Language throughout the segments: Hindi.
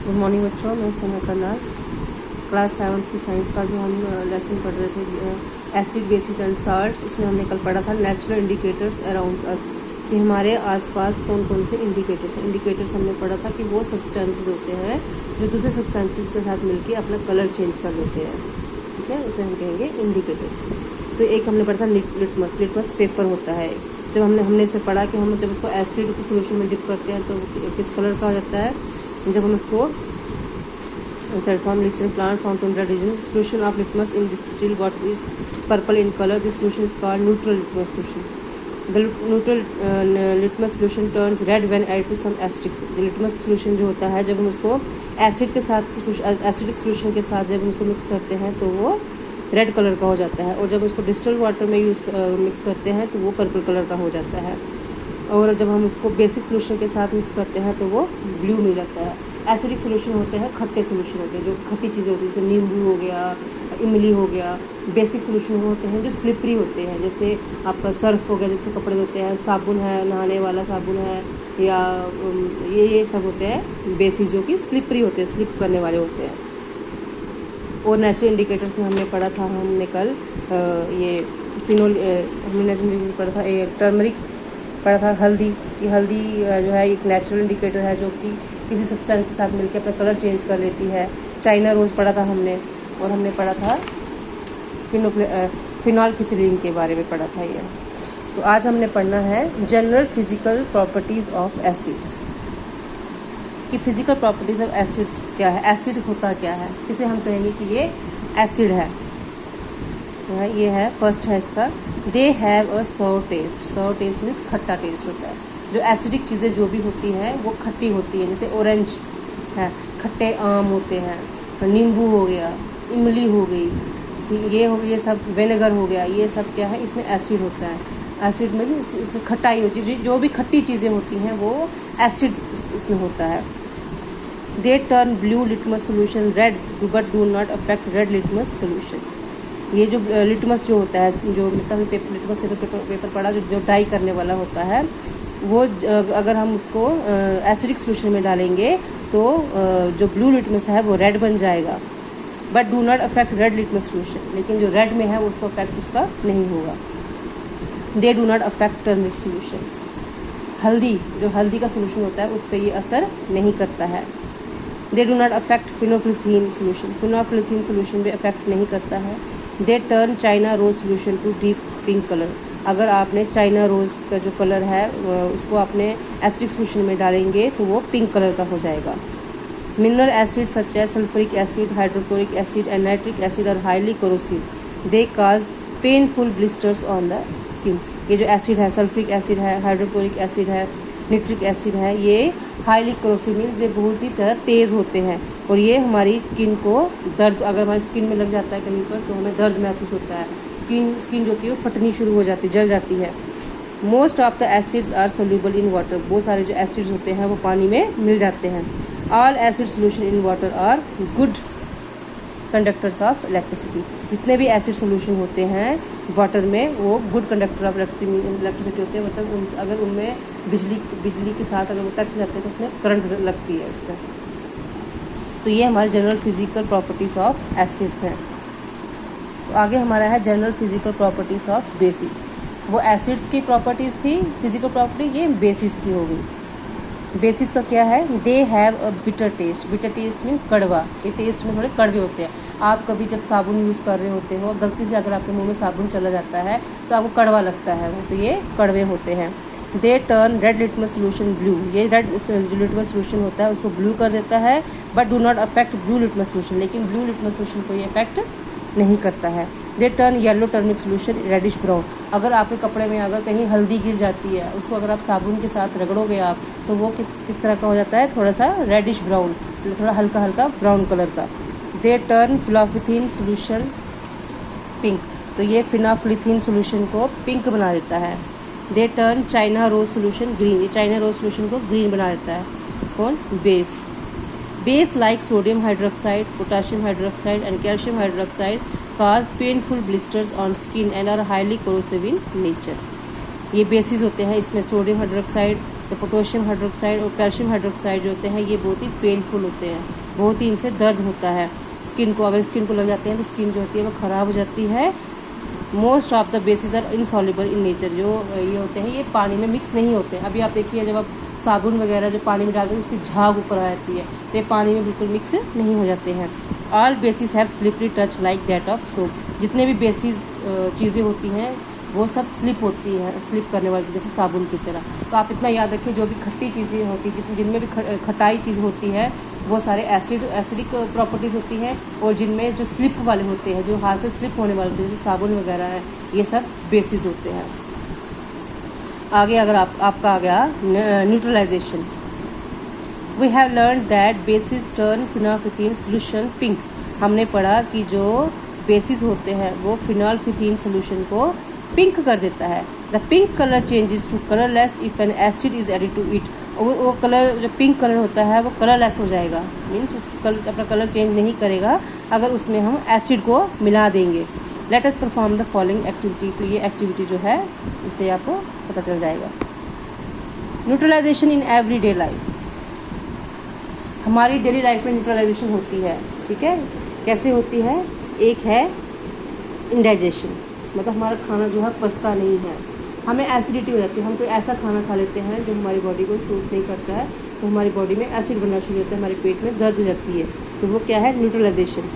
गुड मॉर्निंग बच्चों, मैं सोना करनाल क्लास 7 की साइंस का जो हम लेसन पढ़ रहे थे एसिड बेसिस एंड साल्ट्स, उसमें हमने कल पढ़ा था नेचुरल इंडिकेटर्स अराउंड अस, कि हमारे आसपास कौन कौन से इंडिकेटर्स हमने पढ़ा था कि वो सब्सटेंसेस होते हैं जो दूसरे सब्सटेंसेस के साथ मिलकर अपना कलर चेंज कर लेते हैं। ठीक है, उसे हम कहेंगे इंडिकेटर्स। तो एक हमने पढ़ा था लिटमस पेपर होता है। जब हमने इसमें पढ़ा कि हम जब उसको एसिड के सोल्यूशन में डिप करते हैं तो किस कलर का हो जाता है। जब हम उसको form lichen plant found in the region solution of litmus in distil water is purple in colour, this solution is called neutral litmus solution. The neutral litmus solution turns red when add to some acidic. Litmus solution जो होता है जब हम उसको एसिड के साथ एसिडिक सोल्यूशन के साथ जब हम उसको मिक्स करते हैं तो वो रेड कलर का हो जाता है, और जब उसको डिस्टिल वाटर में मिक्स करते हैं तो वो पर्पल कलर का हो जाता है, और जब हम उसको बेसिक सोल्यूशन के साथ मिक्स करते हैं तो वो ब्लू मिल जाता है। एसिडिक सोल्यूशन होते हैं खट्टे सोल्यूशन होते हैं, जो खट्टी चीज़ें होती हैं जैसे नींबू हो गया, इमली हो गया। बेसिक सोल्यूशन होते हैं जो स्लिपरी होते हैं, जैसे आपका सर्फ हो गया जिससे कपड़े धोते हैं, साबुन है, नहाने वाला साबुन है, या ये सब होते हैं बेसिक जो कि स्लिपरी होते हैं, स्लिप करने वाले होते हैं। और नेचुरल इंडिकेटर्स में हमने पढ़ा था हमने कल ये फिनोल हमने पढ़ा था टर्मरिक पढ़ा था, हल्दी। ये हल्दी जो है एक नेचुरल इंडिकेटर है जो कि किसी सब्सटेंस के साथ मिलकर अपना कलर चेंज कर लेती है। चाइना रोज़ पढ़ा था हमने, और हमने पढ़ा था फिनॉल्फिथिलीन के बारे में पढ़ा था ये। तो आज हमने पढ़ना है general physical properties of acids, कि फिजिकल प्रॉपर्टीज़ ऑफ एसिड्स क्या है, एसिड होता क्या है, इसे हम कहेंगे कि ये एसिड है। ये है फर्स्ट है इसका, they have a sour taste. Sour taste means खट्टा टेस्ट होता है। जो एसिडिक चीज़ें जो भी होती हैं वो खट्टी होती हैं, जैसे ऑरेंज है, खट्टे आम होते हैं, नींबू हो गया, इमली हो गई, ठीक ये हो गया, ये सब विनेगर हो गया, ये सब क्या है, इसमें एसिड होता है। एसिड में इसमें खटाई होती है, जो भी खट्टी चीज़ें होती हैं वो एसिड उसमें होता है। They turn blue litmus solution red but do not affect red litmus solution. ये जो लिटमस जो होता है, जो मतलब लिटमस पेपर पड़ा जो डाई करने वाला होता है, वो अगर हम उसको एसिडिक सोल्यूशन में डालेंगे तो जो ब्लू लिटमस है वो रेड बन जाएगा, but do not affect red litmus solution. लेकिन जो रेड में है उसको अफेक्ट उसका नहीं होगा। दे do not affect turmeric solution. हल्दी, जो हल्दी का सोल्यूशन होता है उस पर ये असर नहीं करता है। They do not affect phenolphthalein solution. Phenolphthalein solution भी अफेक्ट नहीं करता है। They turn China rose solution to deep pink colour. अगर आपने चाइना रोज़ का जो कलर है उसको आपने एसिडिक सोल्यूशन में डालेंगे तो वो पिंक कलर का हो जाएगा। Mineral acid such as sulphuric acid, hydrochloric acid and nitric acid are highly corrosive. They cause painful blisters on the skin. ये जो एसिड है, सल्फ्यूरिक एसिड है, हाइड्रोक्लोरिक एसिड है, नाइट्रिक एसिड है, ये हाईली कोरोसिव मीन्स ये बहुत ही तेज़ होते हैं, और ये हमारी स्किन को दर्द, अगर हमारी स्किन में लग जाता है कहीं पर तो हमें दर्द महसूस होता है। स्किन जो होती है वो फटनी शुरू हो जाती है, जल जाती है। Most of the acids are soluble in water. बहुत सारे जो एसिड्स होते हैं वो पानी में मिल जाते हैं। All acid solution in water are good conductors of electricity. जितने भी एसिड सोल्यूशन होते हैं वाटर में वो गुड कंडक्टर ऑफ इलेक्ट्रिसिटी होते हैं, मतलब अगर उनमें बिजली के साथ अगर वो टच हो जाते हैं तो उसमें करंट लगती है उसमें। तो ये हमारे general physical properties of acids हैं। तो आगे हमारा है general physical properties of basis. वो एसिड्स की प्रॉपर्टीज़ थी फिजिकल प्रॉपर्टी, ये बेसिस की हो गई। बेसिस का क्या है, दे have a bitter taste. Bitter taste mean कड़वा, ये टेस्ट में थोड़े कड़वे होते हैं। आप कभी जब साबुन यूज़ कर रहे होते हो, गलती से अगर आपके मुंह में साबुन चला जाता है तो आपको कड़वा लगता है वो, तो ये कड़वे होते हैं। They turn red litmus solution blue. ये रेड लिटमस सोल्यूशन होता है उसको ब्लू कर देता है, but do not affect blue litmus solution. लेकिन ब्लू लिटमस सोल्यूशन को ये इफेक्ट नहीं करता है। They turn yellow turmeric solution reddish brown. अगर आपके कपड़े में अगर कहीं हल्दी गिर जाती है, उसको अगर आप साबुन के साथ रगड़ोगे आप तो वो किस तरह का हो जाता है, थोड़ा सा रेडिश ब्राउन, थोड़ा हल्का हल्का ब्राउन कलर का। They turn phenolphthalein solution pink. तो ये फिनोफिलिथीन सोल्यूशन को पिंक बना देता है। They turn China rose solution green. ये चाइना रोज सोल्यूशन को ग्रीन बना देता है। कौन, base. Base like sodium hydroxide, potassium hydroxide and calcium hydroxide cause painful blisters on skin and are highly corrosive in nature. ये बेसिस होते हैं, इसमें सोडियम हाइड्रोक्साइड, तो पोटेशियम हाइड्रोक्साइड और कैल्शियम हाइड्रोक्साइड जो होते हैं ये बहुत ही पेनफुल होते हैं, बहुत ही इनसे दर्द होता है। स्किन को अगर स्किन को लग जाते हैं तो स्किन जो होती है वो ख़राब हो जाती है। Most of the bases are insoluble in nature, जो ये होते हैं ये पानी में मिक्स नहीं होते हैं। अभी आप देखिए जब आप साबुन वगैरह जो पानी में डालते हैं उसकी झाग ऊपर आ जाती है, तो ये पानी में बिल्कुल मिक्स नहीं हो जाते हैं। All basis have slippery touch like that of soap, जितने भी बेसिस चीज़ें होती हैं वो सब स्लिप होती हैं, स्लिप करने वाली, जैसे साबुन की तरह। तो आप इतना याद रखिए जो भी खट्टी चीज़ें होती हैं, जिनमें भी खटाई चीज़ होती है वो सारे एसिडिक प्रॉपर्टीज़ होती हैं, और जिनमें जो स्लिप वाले होते हैं, जो हाथ से स्लिप होने वाले होते हैं, जैसे साबुन वगैरह है, ये सब बेसिस होते हैं। आगे अगर आपका आ गया neutralisation, we have learn that bases turn phenolphthalein solution pink. हमने पढ़ा कि जो बेसिस होते हैं वो फिनोल्फिथीन सोल्यूशन को पिंक कर देता है। The pink colour changes to colourless if an acid is added to it. वो कलर जो पिंक कलर होता है वो कलरलेस हो जाएगा, मीन्स अपना कलर चेंज नहीं करेगा अगर उसमें हम एसिड को मिला देंगे। Let us perform the following activity. तो ये एक्टिविटी जो है इससे आपको पता चल जाएगा। न्यूट्रलाइजेशन इन एवरीडे लाइफ, हमारी डेली लाइफ में न्यूट्रलाइजेशन होती है, ठीक है। कैसे होती है? एक है इंडाइजेशन, मतलब हमारा खाना जो है पचता नहीं है, हमें एसिडिटी हो जाती है। हम कोई ऐसा खाना खा लेते हैं जो हमारी बॉडी को सूट नहीं करता है, तो हमारी बॉडी में एसिड बनना शुरू होता है, हमारे पेट में दर्द हो जाती है, तो वो क्या है? न्यूट्रलाइजेशन।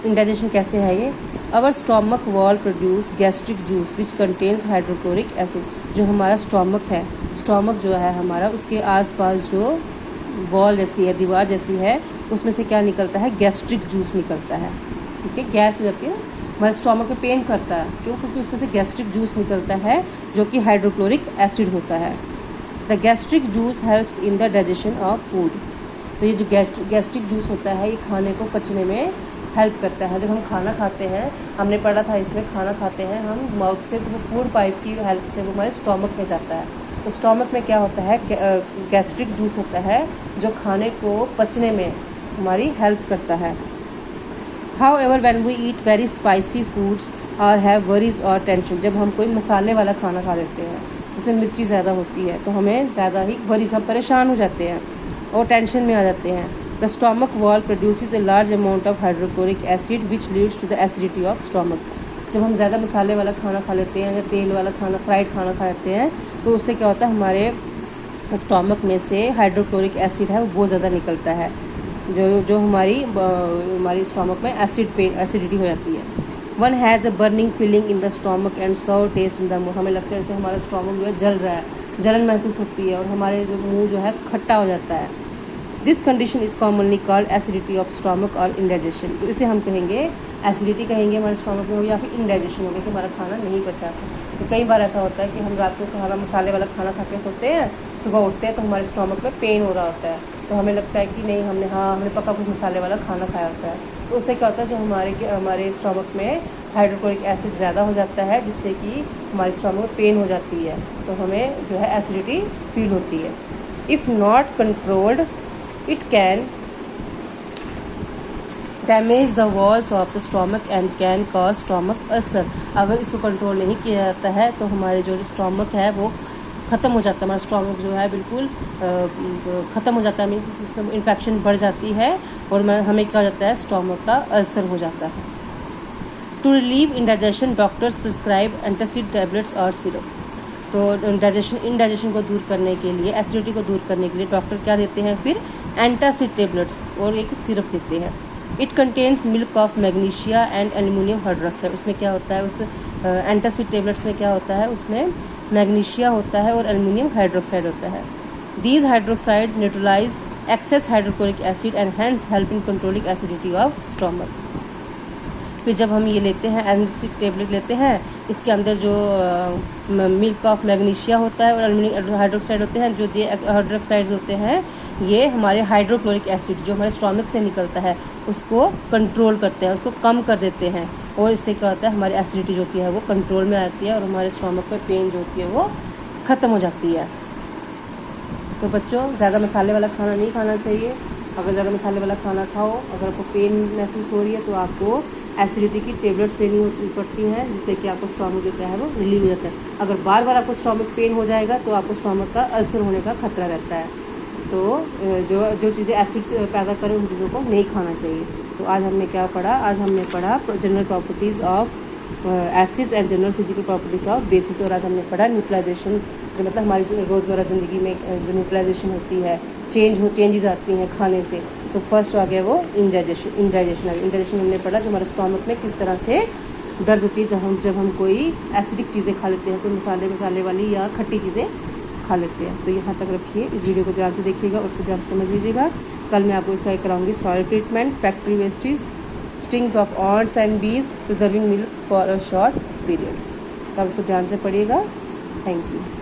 इंडाइजेशन कैसे है ये? Our stomach wall produce gastric juice which contains hydrochloric acid. जो हमारा स्टोमक है, स्टोमक जो है हमारा, उसके आसपास जो वॉल जैसी है, दीवार जैसी है, उसमें से क्या निकलता है? गैस्ट्रिक जूस निकलता है, ठीक है। गैस हो जाती है, हमारे स्टोमक में पेन करता है, क्यों? क्योंकि उसमें से गैस्ट्रिक जूस निकलता है जो कि हाइड्रोक्लोरिक एसिड होता है। The gastric juice helps in the digestion of food. तो ये जो गैस्ट्रिक जूस होता है ये खाने को पचने में हेल्प करता है। जब हम खाना खाते हैं, हमने पढ़ा था इसमें, खाना खाते हैं हम माउथ से, तो वो फूड पाइप की हेल्प से वो हमारे स्टोमक में जाता है। तो स्टोमक में क्या होता है? गैस्ट्रिक जूस होता है जो खाने को पचने में हमारी हेल्प करता है। However, when we eat very spicy foods or have worries or tension, जब हम कोई मसाले वाला खाना खा लेते हैं जिसमें मिर्ची ज़्यादा होती है, तो हमें ज़्यादा ही वरीज, हम परेशान हो जाते हैं और टेंशन में आ जाते हैं। The stomach wall produces a large amount of hydrochloric acid which leads to the acidity of stomach. जब हम ज़्यादा मसाले वाला खाना खा लेते हैं या तेल वाला खाना, फ्राइड खाना खा लेते हैं, तो उससे क्या होता है? हमारे स्टोमक में से हाइड्रोक्लोरिक एसिड है वो बहुत ज़्यादा निकलता है, जो हमारी स्टोमक में एसिडिटी हो जाती है। One has a burning feeling in the stomach and sour taste in the मुँह। हमें लगता है जैसे हमारा स्टोमक जो है जल रहा है, जलन महसूस होती है और हमारे जो मुंह जो है खट्टा हो जाता है। This condition is commonly called acidity of stomach और इंडाइजेशन। तो इसे हम कहेंगे एसिडिटी कहेंगे हमारे स्टोमक में हो, या फिर इंडाइजेशन होगा कि हमारा खाना नहीं पचा। तो कई बार ऐसा होता है कि हम रात को खाना मसाले वाला खाना खा के सोते हैं, सुबह उठते हैं तो हमारे स्टोमक में पेन हो रहा होता है, तो हमें लगता है कि नहीं हमने पक्का कुछ मसाले वाला खाना खाया होता है। तो उससे क्या होता है? जो हमारे स्टोमक में हाइड्रोक्लोरिक एसिड ज़्यादा हो जाता है, जिससे कि हमारे स्टोमक में पेन हो जाती है, तो हमें जो है एसिडिटी फील होती है। If not controlled it can damage the walls of the stomach and can cause stomach ulcer. अगर इसको कंट्रोल नहीं किया जाता है तो हमारे जो स्टोमक है वो ख़त्म हो जाता है, हमारा स्टोमक जो है बिल्कुल ख़त्म हो जाता है, मीन्स उसमें इन्फेक्शन बढ़ जाती है और हमें क्या हो जाता है? स्टोमक का अल्सर हो जाता है। To relieve indigestion doctors prescribe antacid tablets और सिरप। तो इंडाइजेशन को दूर करने के लिए, एसिडिटी को दूर करने के लिए डॉक्टर क्या देते हैं? फिर एंटासिड टैबलेट्स और एक सिरप देते हैं। It contains milk of magnesia and aluminium hydroxide. उसमें क्या होता है? उस एंटासिड टैबलेट्स में क्या होता है? उसमें मैग्नीशिया होता है और एल्यूमिनियम हाइड्रोक्साइड होता है। These hydroxides neutralise excess hydrochloric acid and hence help in controlling acidity of stomach. फिर जब हम ये लेते हैं, एंटासिड टैबलेट लेते हैं, इसके अंदर जो मिल्क ऑफ मैग्नीशिया होता है और एल्यूमिनियम हाइड्रोक्साइड होते हैं, जो ये हाइड्रोक्साइड्स होते हैं ये हमारे हाइड्रोक्लोरिक एसिड जो हमारे स्टोमक से निकलता है उसको कंट्रोल करते हैं, उसको कम कर देते हैं, और इससे क्या होता है? हमारी एसिडिटी जो होती है वो कंट्रोल में आती है और हमारे स्टोमक में पेन जो होती है वो ख़त्म हो जाती है। तो बच्चों, ज़्यादा मसाले वाला खाना नहीं खाना चाहिए। अगर ज़्यादा मसाले वाला खाना खाओ, अगर आपको पेन महसूस हो रही है तो आपको एसिडिटी की टेबलेट्स लेनी पड़ती हैं, जिससे कि आपको स्टोमक जो क्या है वो रिलीव हो जाता है। अगर बार बार आपको स्टोमक पेन हो जाएगा तो आपको स्टोमक का अल्सर होने का खतरा रहता है। तो जो चीज़ें एसिड पैदा करें उन चीज़ों को नहीं खाना चाहिए। तो आज हमने क्या पढ़ा? आज हमने पढ़ा general properties of acids and general physical properties of basis. और आज हमने पढ़ा न्यूट्रलाइजेशन, जो मतलब हमारी रोज़मर्रा ज़िंदगी में जो न्यूट्रलाइजेशन होती है, चेंजेस आती हैं खाने से। तो फर्स्ट आ गया वो इंडाइजेशन हमने पढ़ा, जो हमारे स्टोमक में किस तरह से दर्द होती है जब हम कोई एसिडिक चीज़ें खा लेते हैं, कोई मसाले वाली या खट्टी चीज़ें खा लेते हैं। तो यहाँ तक रखिए, इस वीडियो को ध्यान से देखिएगा और उसको ध्यान से समझ लीजिएगा। कल मैं आपको इसका कराऊंगी soil treatment, factory wastage, stings of ants and bees, preserving milk for a short period. तो आप इसको ध्यान से पढ़िएगा। Thank you.